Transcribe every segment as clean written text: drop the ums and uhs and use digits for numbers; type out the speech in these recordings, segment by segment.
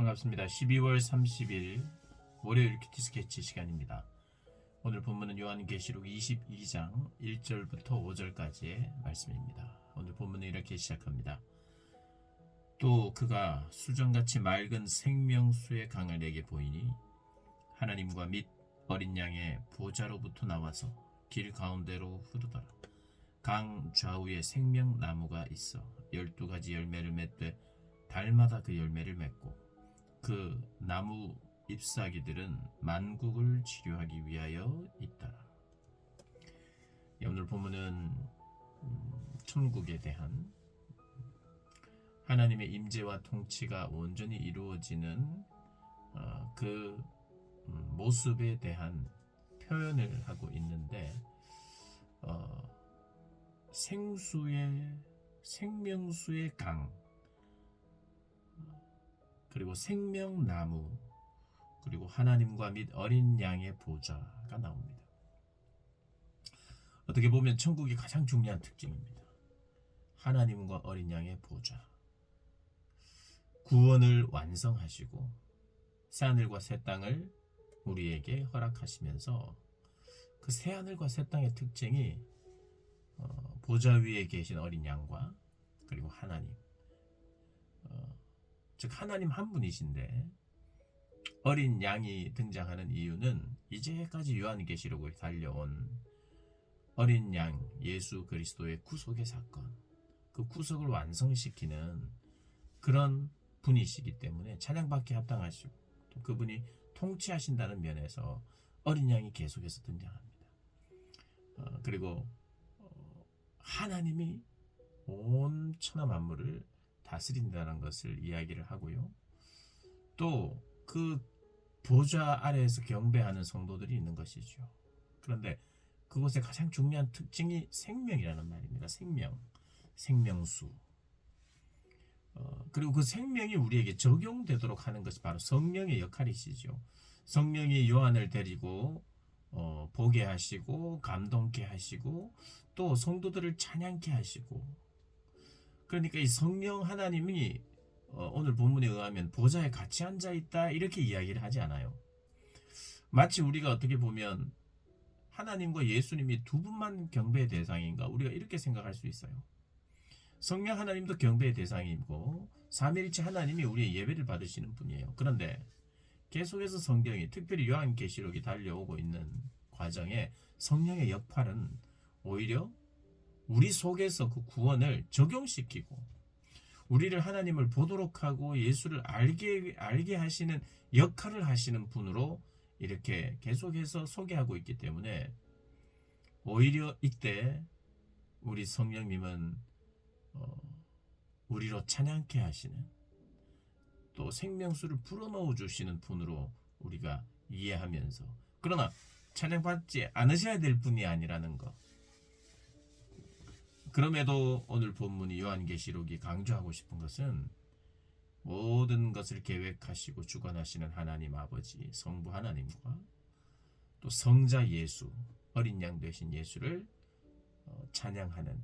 반갑습니다. 12월 30일 월요일 큐티 스케치 시간입니다. 오늘 본문은 요한계시록 22장 1절부터 5절까지의 말씀입니다. 오늘 본문은 이렇게 시작합니다. 또 그가 수정같이 맑은 생명수의 강을 내게 보이니 하나님과 및 어린 양의 보좌로부터 나와서 길 가운데로 흐르더라. 강 좌우에 생명나무가 있어 12가지 열매를 맺되 달마다 그 열매를 맺고 그 나무 잎사귀들은 만국을 치료하기 위하여 있더라. 오늘 본문은 천국에 대한 하나님의 임재와 통치가 온전히 이루어지는 그 모습에 대한 표현을 하고 있는데 생명수의 강, 그리고 생명나무, 그리고 하나님과 및 어린 양의 보좌가 나옵니다. 어떻게 보면 천국이 가장 중요한 특징입니다. 하나님과 어린 양의 보좌. 구원을 완성하시고 새하늘과 새 땅을 우리에게 허락하시면서 그 새하늘과 새 땅의 특징이 보좌 위에 계신 어린 양과 그리고 하나님, 즉 하나님 한 분이신데 어린 양이 등장하는 이유는 이제까지 요한계시록에 달려온 어린 양 예수 그리스도의 구속의 사건, 그 구속을 완성시키는 그런 분이시기 때문에 찬양받기 합당하시고 또 그분이 통치하신다는 면에서 어린 양이 계속해서 등장합니다. 그리고 하나님이 온 천하 만물을 다스린다는 것을 이야기를 하고요. 또 그 보좌 아래에서 경배하는 성도들이 있는 것이죠. 그런데 그곳의 가장 중요한 특징이 생명이라는 말입니다. 생명수. 그리고 그 생명이 우리에게 적용되도록 하는 것이 바로 성령의 역할이시죠. 성령이 요한을 데리고 보게 하시고 감동케 하시고 또 성도들을 찬양케 하시고, 그러니까 이 성령 하나님이 오늘 본문에 의하면 보좌에 같이 앉아있다 이렇게 이야기를 하지 않아요. 마치 우리가 어떻게 보면 하나님과 예수님이 두 분만 경배의 대상인가, 우리가 이렇게 생각할 수 있어요. 성령 하나님도 경배의 대상이고 삼위일체 하나님이 우리의 예배를 받으시는 분이에요. 그런데 계속해서 성경이, 특별히 요한계시록이 달려오고 있는 과정에 성령의 역할은 오히려 우리 속에서 그 구원을 적용시키고 우리를 하나님을 보도록 하고 예수를 알게 하시는 역할을 하시는 분으로 이렇게 계속해서 소개하고 있기 때문에 오히려 이때 우리 성령님은 우리로 찬양케 하시는, 또 생명수를 불어넣어 주시는 분으로 우리가 이해하면서, 그러나 찬양받지 않으셔야 될 분이 아니라는 것. 그럼에도 오늘 본문이 요한계시록이 강조하고 싶은 것은 모든 것을 계획하시고 주관하시는 하나님 아버지 성부 하나님과 또 성자 예수, 어린 양 되신 예수를 찬양하는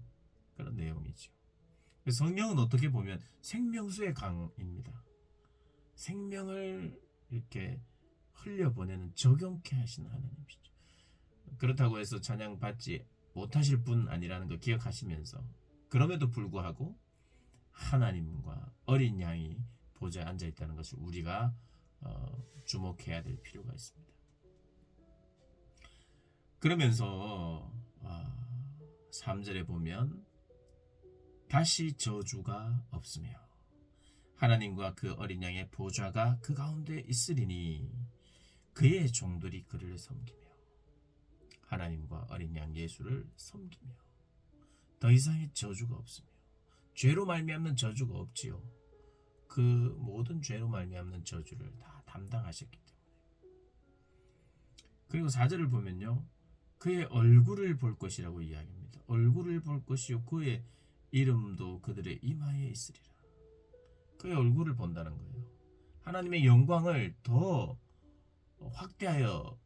그런 내용이죠. 성령은 어떻게 보면 생명수의 강입니다. 생명을 이렇게 흘려보내는, 적용케 하시는 하나님이시죠. 그렇다고 해서 찬양받지 못하실 분 아니라는 걸 기억하시면서, 그럼에도 불구하고 하나님과 어린 양이 보좌에 앉아 있다는 것을 우리가 주목해야 될 필요가 있습니다. 그러면서 3절에 보면 다시 저주가 없으며 하나님과 그 어린 양의 보좌가 그 가운데 있으리니 그의 종들이 그를 섬기며 하나님과 어린 양 예수를 섬기며, 더 이상의 저주가 없으며, 죄로 말미암는 저주가 없지요. 그 모든 죄로 말미암는 저주를 다 담당하셨기 때문에. 그리고 4절을 보면요, 그의 얼굴을 볼 것이라고 이야기합니다. 얼굴을 볼 것이요 그의 이름도 그들의 이마에 있으리라. 그의 얼굴을 본다는 거예요. 하나님의 영광을 더 확대하여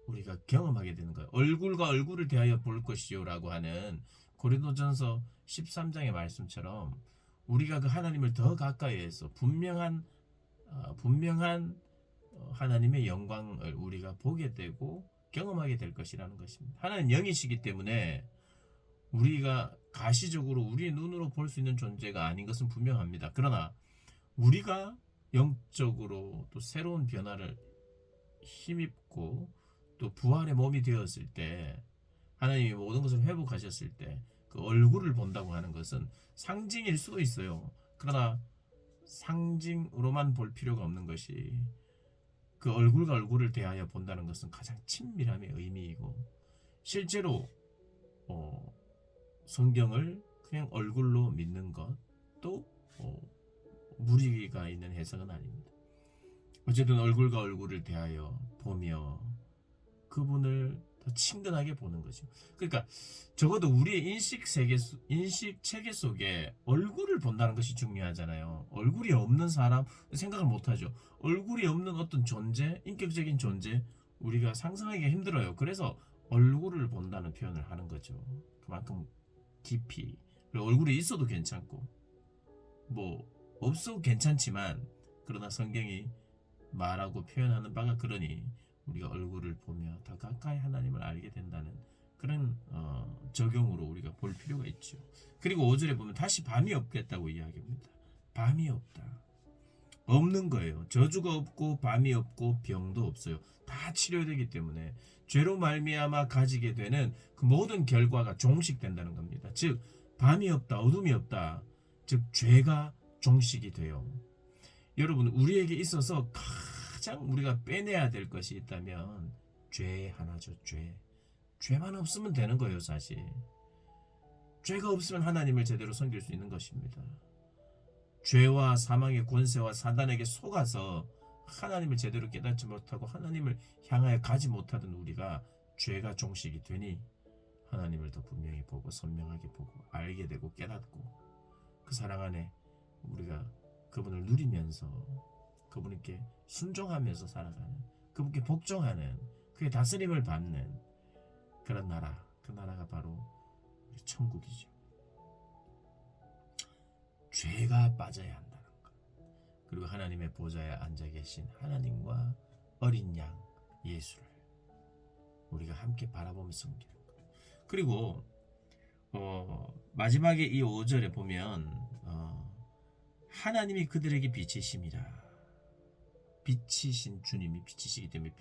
우리가 경험하게 되는 거예요. 얼굴과 얼굴을 대하여 볼 것이요 라고 하는 고린도전서 13장의 말씀처럼 우리가 그 하나님을 더 가까이 해서 분명한 분명한 하나님의 영광을 우리가 보게 되고 경험하게 될 것이라는 것입니다. 하나님 영이시기 때문에 우리가 가시적으로 우리의 눈으로 볼 수 있는 존재가 아닌 것은 분명합니다. 그러나 우리가 영적으로 또 새로운 변화를 힘입고 또 부활의 몸이 되었을 때 하나님이 모든 것을 회복하셨을 때 그 얼굴을 본다고 하는 것은 상징일 수도 있어요. 그러나 상징으로만 볼 필요가 없는 것이 그 얼굴과 얼굴을 대하여 본다는 것은 가장 친밀함의 의미이고 실제로 성경을 그냥 얼굴로 믿는 것도 무리가 있는 해석은 아닙니다. 어쨌든 얼굴과 얼굴을 대하여 보며 그분을 더 친근하게 보는 거죠. 그러니까 적어도 우리의 인식 체계 속에 얼굴을 본다는 것이 중요하잖아요. 얼굴이 없는 사람 생각을 못하죠. 얼굴이 없는 어떤 존재, 인격적인 존재 우리가 상상하기가 힘들어요. 그래서 얼굴을 본다는 표현을 하는 거죠. 그만큼 깊이. 얼굴이 있어도 괜찮고 뭐 없어도 괜찮지만 그러나 성경이 말하고 표현하는 바가 그러니 우리가 얼굴을 보며 더 가까이 하나님을 알게 된다는 그런 적용으로 우리가 볼 필요가 있죠. 그리고 5절에 보면 다시 밤이 없겠다고 이야기합니다. 밤이 없다. 없는 거예요. 저주가 없고 밤이 없고 병도 없어요. 다 치료되기 때문에 죄로 말미암아 가지게 되는 그 모든 결과가 종식된다는 겁니다. 즉 밤이 없다, 어둠이 없다. 즉 죄가 종식이 돼요. 여러분 우리에게 있어서 가장 우리가 빼내야 될 것이 있다면 죄 하나죠. 죄만 없으면 되는 거예요. 사실 죄가 없으면 하나님을 제대로 섬길 수 있는 것입니다. 죄와 사망의 권세와 사단에게 속아서 하나님을 제대로 깨닫지 못하고 하나님을 향하여 가지 못하던 우리가 죄가 종식이 되니 하나님을 더 분명히 보고 선명하게 보고 알게 되고 깨닫고 그 사랑 안에 우리가 그분을 누리면서 그분께 순종하면서 살아가는 그분께 복종하는 그의 다스림을 받는 그런 나라, 그 나라가 바로 천국이죠. 죄가 빠져야 한다는 것. 그리고 하나님의 보좌에 앉아 계신 하나님과 어린 양 예수를 우리가 함께 바라보며 섬기는 것. 그리고 마지막에 이 5절에 보면 하나님이 그들에게 빛이심이라. 빛이신 주님이 빛이시기 때문에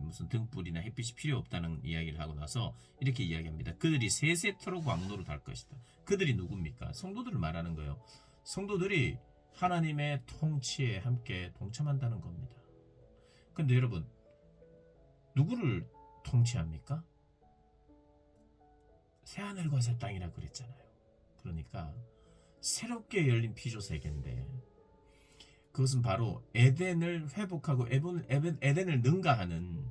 무슨 등불이나 햇빛이 필요 없다는 이야기를 하고 나서 이렇게 이야기합니다. 그들이 세세토록 왕노를 달 것이다. 그들이 누굽니까? 성도들을 말하는 거예요. 성도들이 하나님의 통치에 함께 동참한다는 겁니다. 근데 여러분 누구를 통치합니까? 새하늘과 새 땅이라 그랬잖아요. 그러니까 새롭게 열린 피조 세계인데 그것은 바로 에덴을 회복하고 에덴을 능가하는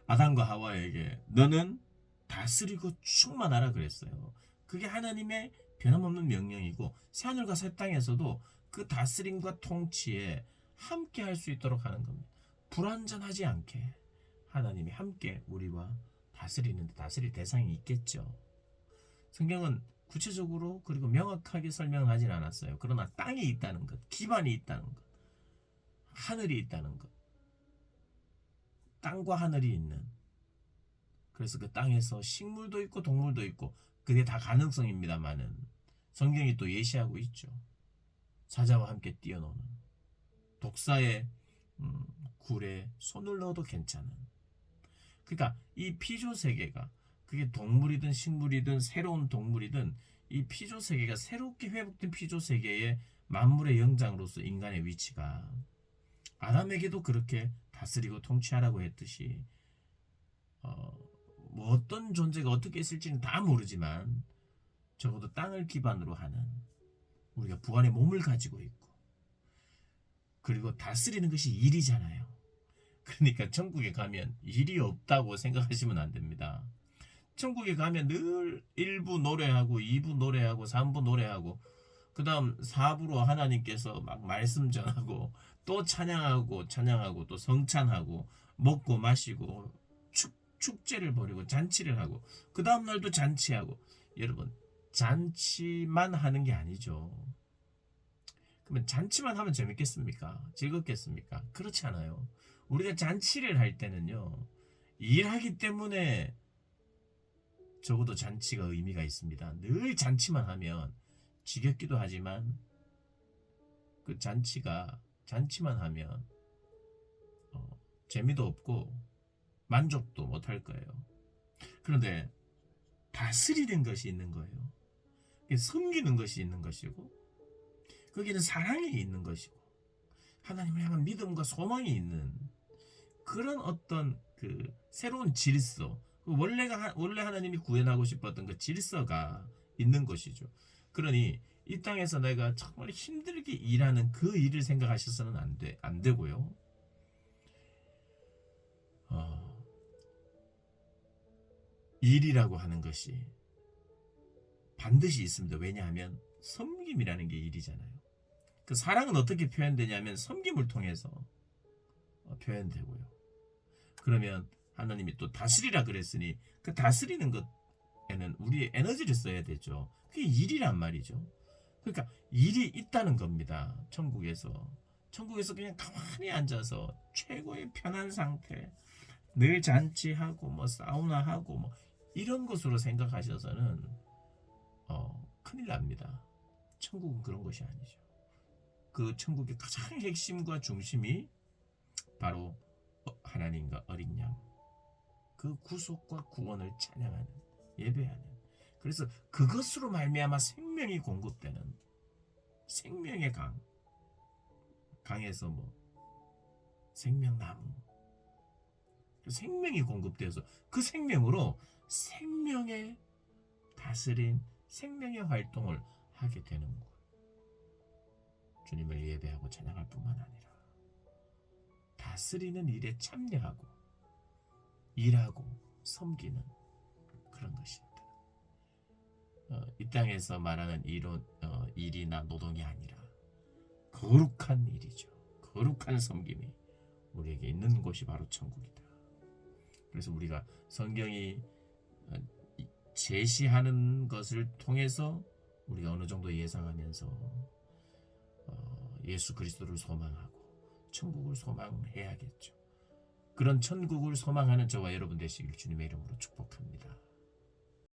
아담과 하와에게 너는 다스리고 충만하라 그랬어요. 그게 하나님의 변함없는 명령이고 새하늘과 새 땅에서도 그 다스림과 통치에 함께 할 수 있도록 하는 겁니다. 불완전하지 않게 하나님이 함께 우리와 다스리는데 다스릴 대상이 있겠죠. 성경은 구체적으로 그리고 명확하게 설명을 하진 않았어요. 그러나 땅이 있다는 것, 기반이 있다는 것, 하늘이 있다는 것, 땅과 하늘이 있는 그래서 그 땅에서 식물도 있고 동물도 있고 그게 다 가능성입니다만은 성경이 또 예시하고 있죠. 사자와 함께 뛰어노는 독사의 굴에 손을 넣어도 괜찮은 그러니까 이 피조 세계가 그게 동물이든 식물이든 새로운 동물이든 이 피조 세계가 새롭게 회복된 피조 세계의 만물의 영장으로서 인간의 위치가 아담에게도 그렇게 다스리고 통치하라고 했듯이 뭐 어떤 존재가 어떻게 있을지는 다 모르지만 적어도 땅을 기반으로 하는 우리가 부활의 몸을 가지고 있고 그리고 다스리는 것이 일이잖아요. 그러니까 천국에 가면 일이 없다고 생각하시면 안 됩니다. 천국에 가면 늘 1부 노래하고 2부 노래하고 3부 노래하고 그 다음 4부로 하나님께서 막 말씀 전하고 또 찬양하고 또 성찬하고 먹고 마시고 축제를 벌이고 잔치를 하고 그 다음 날도 잔치하고 여러분 잔치만 하는 게 아니죠. 그러면 잔치만 하면 재밌겠습니까? 즐겁겠습니까? 그렇지 않아요. 우리가 잔치를 할 때는요, 일하기 때문에 적어도 잔치가 의미가 있습니다. 늘 잔치만 하면 지겹기도 하지만 그 잔치만 하면 재미도 없고 만족도 못할 거예요. 그런데 다스리는 것이 있는 거예요. 섬기는 것이 있는 것이고 거기는 사랑이 있는 것이고 하나님을 향한 믿음과 소망이 있는 그런 어떤 그 새로운 질서, 원래 하나님이 구현하고 싶었던 그 질서가 있는 것이죠. 그러니 이 땅에서 내가 정말 힘들게 일하는 그 일을 생각하셔서는 안 되고요. 일이라고 하는 것이 반드시 있습니다. 왜냐하면 섬김이라는 게 일이잖아요. 그 사랑은 어떻게 표현되냐면 섬김을 통해서 표현되고요. 그러면 하나님이 또 다스리라 그랬으니 그 다스리는 것에는 우리의 에너지를 써야 되죠. 그게 일이란 말이죠. 그러니까 일이 있다는 겁니다. 천국에서 그냥 가만히 앉아서 최고의 편한 상태, 늘 잔치하고 뭐 사우나하고 뭐 이런 것으로 생각하셔서는 큰일 납니다. 천국은 그런 것이 아니죠. 그 천국의 가장 핵심과 중심이 바로 하나님과 어린 양, 그 구속과 구원을 찬양하는, 예배하는, 그래서 그것으로 말미암아 생명이 공급되는 생명의 강에서 뭐 생명나무, 생명이 공급되어서 그 생명으로 생명의 다스린 생명의 활동을 하게 되는 것. 주님을 예배하고 찬양할 뿐만 아니라 다스리는 일에 참여하고 일하고 섬기는 그런 것입니다. 이 땅에서 말하는 일이나 노동이 아니라 거룩한 일이죠. 거룩한 섬김이 우리에게 있는 곳이 바로 천국이다. 그래서 우리가 성경이 제시하는 것을 통해서 우리가 어느 정도 예상하면서 예수 그리스도를 소망하고 천국을 소망해야겠죠. 그런 천국을 소망하는 저와 여러분 되시길 주님의 이름으로 축복합니다.